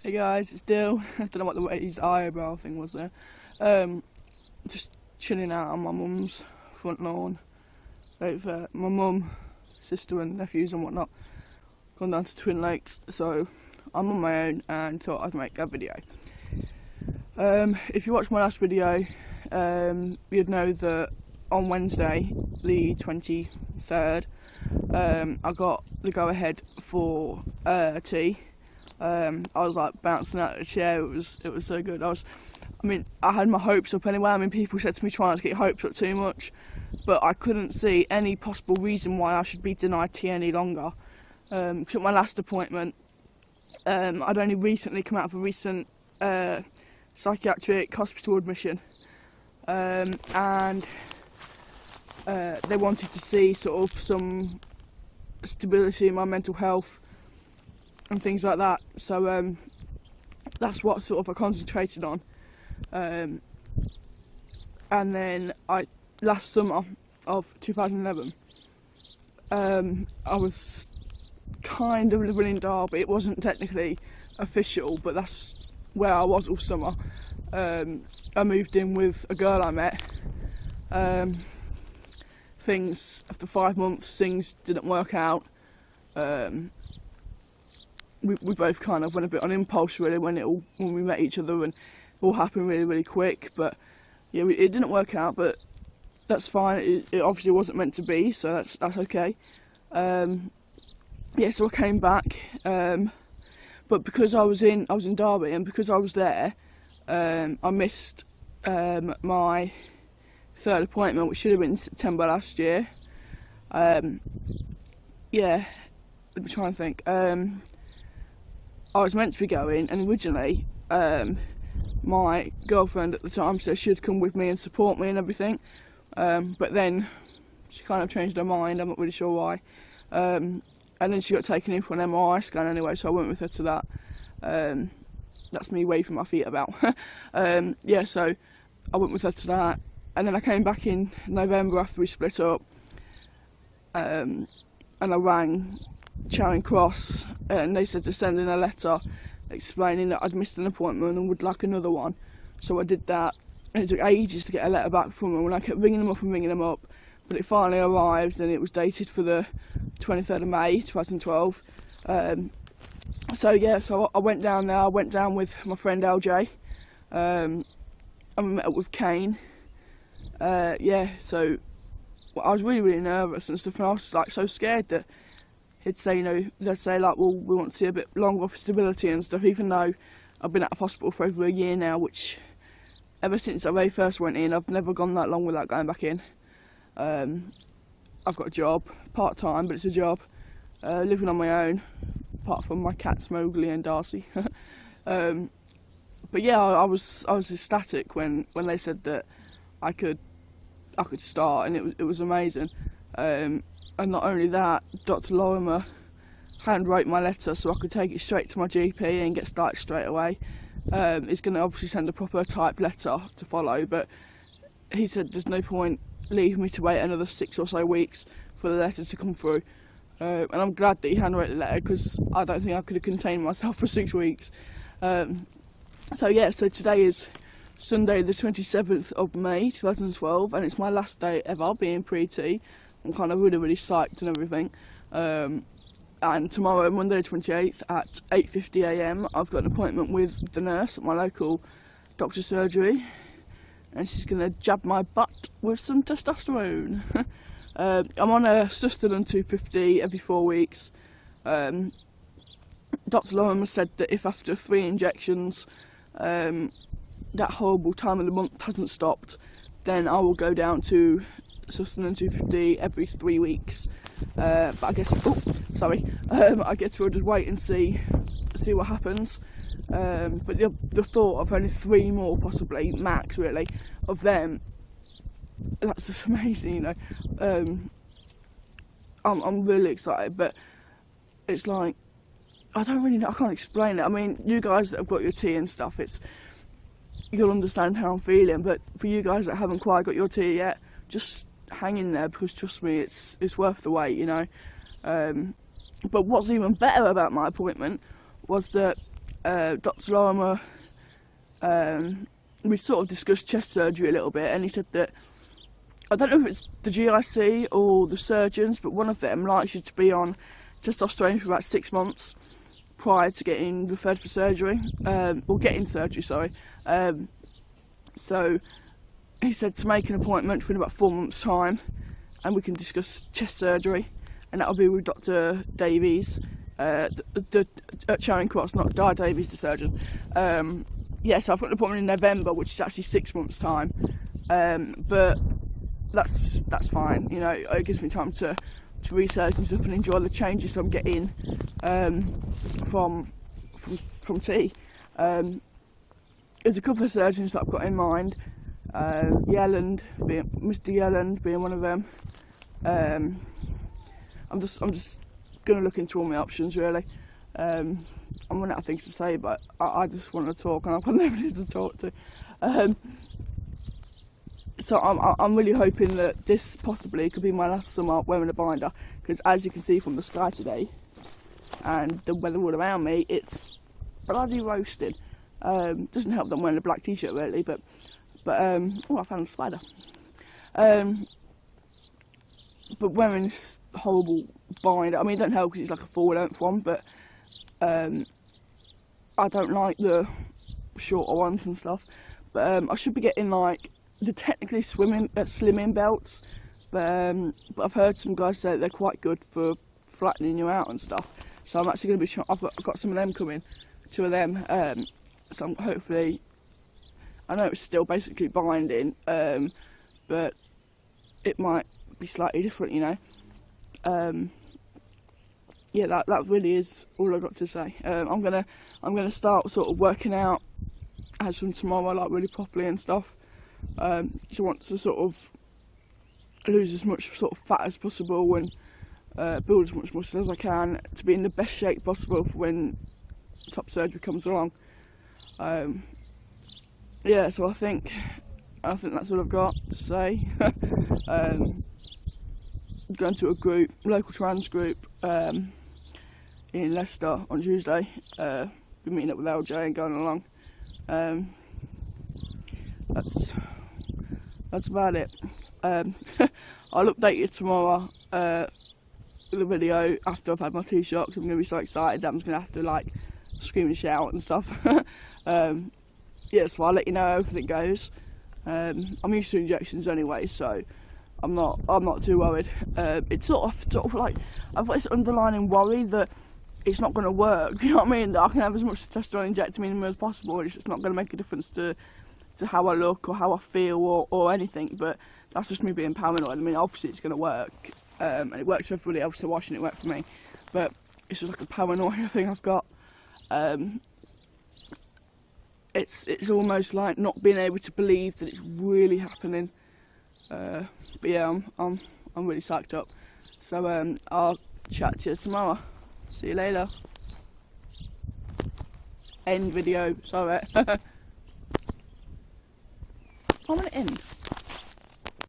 Hey guys, it's Dill. I don't know what the his eyebrow thing was there. Just chilling out on my mum's front lawn. With my mum, sister and nephews and whatnot. Gone down to Twin Lakes, so I'm on my own and thought I'd make a video. If you watched my last video, you'd know that on Wednesday, the 23rd, I got the go-ahead for tea. I was like bouncing out of the chair. It was so good. I had my hopes up anyway. People said to me, try not to get your hopes up too much, but I couldn't see any possible reason why I should be denied tea any longer. Because at my last appointment, I'd only recently come out of a recent psychiatric hospital admission, and they wanted to see sort of some stability in my mental health and things like that. So that's what sort of I concentrated on. And then last summer of 2011, I was kind of living in Derby. It wasn't technically official, but that's where I was all summer. I moved in with a girl I met. After 5 months, things didn't work out. We both kind of went a bit on impulse really when we met each other, and it all happened really quick. But yeah, it didn't work out, but that's fine. It obviously wasn't meant to be, so that's okay. Yeah, so I came back, but because I was in Derby and because I was there, I missed my third appointment, which should have been in September last year. Yeah, let me try and think. I was meant to be going, and originally my girlfriend at the time said she'd come with me and support me and everything, but then she kind of changed her mind. I'm not really sure why. And then she got taken in for an MRI scan anyway, so I went with her to that. That's me waving my feet about. Yeah, so I went with her to that, and then I came back in November after we split up, and I rang Charing Cross, and they said to send in a letter explaining that I'd missed an appointment and would like another one. So I did that, and it took ages to get a letter back from them, and I kept ringing them up, but it finally arrived, and it was dated for the 23rd of May 2012. So yeah, so I went down there. I went down with my friend LJ, and we met up with Kane. Yeah, so I was really nervous and stuff, and I was like so scared that he'd say, they'd say like, well, we want to see a bit longer for stability and stuff, even though I've been out of hospital for over a year now, which ever since I very first went in, I've never gone that long without going back in. I've got a job, part-time, but it's a job, living on my own, apart from my cats Mowgli and Darcy. But yeah, I was ecstatic when they said that I could start, and it was amazing. And not only that, Dr. Lorimer handwrote my letter so I could take it straight to my GP and get started straight away. He's going to obviously send a proper typed letter to follow, but he said there's no point leaving me to wait another 6 or so weeks for the letter to come through. And I'm glad that he handwrote the letter, because I don't think I could have contained myself for 6 weeks. So yeah, so today is Sunday the 27th of May 2012, and it's my last day ever being pre-T. I'm kind of really psyched and everything. And tomorrow, Monday the 28th at 8:50 AM, I've got an appointment with the nurse at my local doctor's surgery, and she's going to jab my butt with some testosterone. I'm on a Sustanon 250 every 4 weeks. Dr. Lorimer said that if after 3 injections that horrible time of the month hasn't stopped, then I will go down to Sustanon 250 every 3 weeks. But I guess, I guess we'll just wait and see what happens. But the thought of only 3 more, possibly max, really, of them, that's just amazing, I'm really excited, but it's like, I don't really know, I can't explain it. I mean, you guys that have got your tea and stuff, you'll understand how I'm feeling, but for you guys that haven't quite got your tea yet, just hang in there, because trust me, it's worth the wait, But what's even better about my appointment was that Dr. Lorimer, we sort of discussed chest surgery a little bit, and he said that, I don't know if it's the GIC or the surgeons, but one of them likes you to be on testosterone for about 6 months prior to getting referred for surgery, or getting surgery, sorry. So he said to make an appointment for in about 4 months' time, and we can discuss chest surgery, and that'll be with Dr. Davies, at Charing Cross, not Di Davies, the surgeon. Yeah, so I've got an appointment in November, which is actually 6 months' time, but that's fine. You know, it gives me time to research and stuff and enjoy the changes I'm getting from T. There's a couple of surgeons that I've got in mind. Mr. Yelland being one of them. I'm just gonna look into all my options, really. I'm running out of things to say, but I just want to talk, and I've got nobody to talk to. So I'm really hoping that this possibly could be my last summer wearing a binder, because as you can see from the sky today and the weather all around me, it's bloody roasting. Doesn't help that I'm wearing a black t-shirt, really, but oh, I found a spider. But wearing this horrible binder, I mean, it don't help because it's like a full-length one, but I don't like the shorter ones and stuff. But I should be getting like the technically slimming belts, but I've heard some guys say they're quite good for flattening you out and stuff. So I'm actually going to be I've got some of them coming, 2 of them. So I'm hopefully, I know it's still basically binding, but it might be slightly different, you know. Yeah, that really is all I've got to say. I'm gonna start sort of working out as from tomorrow, like really properly and stuff. So want to sort of lose as much sort of fat as possible and build as much muscle as I can to be in the best shape possible for when top surgery comes along. Yeah, so I think that's all I've got to say. Going to a group, local trans group, in Leicester on Tuesday. Been meeting up with LJ and going along. That's about it. I'll update you tomorrow with a video after I've had my 2 shots. I'm going to be so excited that I'm going to have to like scream and shout and stuff. Yeah, so I'll let you know how everything goes. I'm used to injections anyway, so I'm not too worried. It's sort of like I've got this underlying worry that it's not going to work. You know what I mean? That I can have as much testosterone injected in me as possible, and it's just not going to make a difference to how I look or how I feel or anything. But that's just me being paranoid. I mean, obviously it's going to work, and it works for everybody else, so why shouldn't it work for me? But it's just like a paranoia thing I've got. It's almost like not being able to believe that it's really happening. But yeah, I'm really psyched up. So I'll chat to you tomorrow. See you later. End video. Sorry. I'm gonna end.